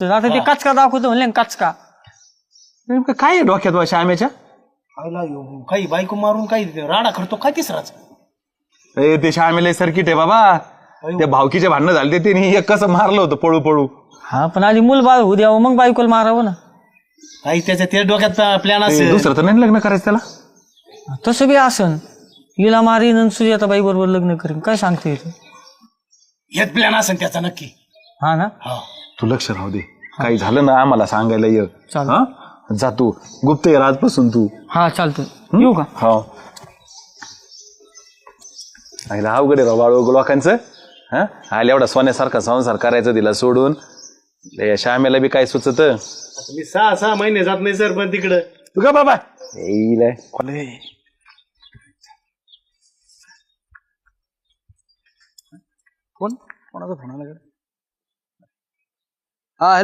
तर आता ते कचका दाखवतो म्हणले ना, कचका. नेमकं काय आहे डोक्यात बा श्यामेच्या? काही बायको मारून काही राडा करतो काय तिसराच. ते श्यामेला सर्किट आहे बाबा. त्या भावकीचे भांडणं झाले ते एक कसं मारलं होतं पळू पळू. हा पण आधी मूल बाळ होऊ द्यावं मग बायकोला मारावं ना. काही त्याच्या ते डोक्यात प्लॅन ते असेल. दुसरं तर नाही लग्न करायचं त्याला. तसं बी असन. हिला मारीन आणि सुजाताबाई बरोबर लग्न करीन, काय सांगते येते. हेच प्लॅन असेल त्याचा नक्की. हा ना. तू लक्ष राहू दे. काही झालं ना आम्हाला सांगायला ये. चालेल. हा जा तू गुप्त ये आजपासून तू. हा चालतं. येऊ का? हो. अवघड आहे राव बाळू लोकांचं. हा आले एवढा सोन्यासारखा संसार करायचा दिला सोडून. श्यामेला बी काय सुचत. मी 6 महिने जात नाही सर पण तिकडं. तू का बाबा कोण कोणाचा फोन आला? हा हॅलो.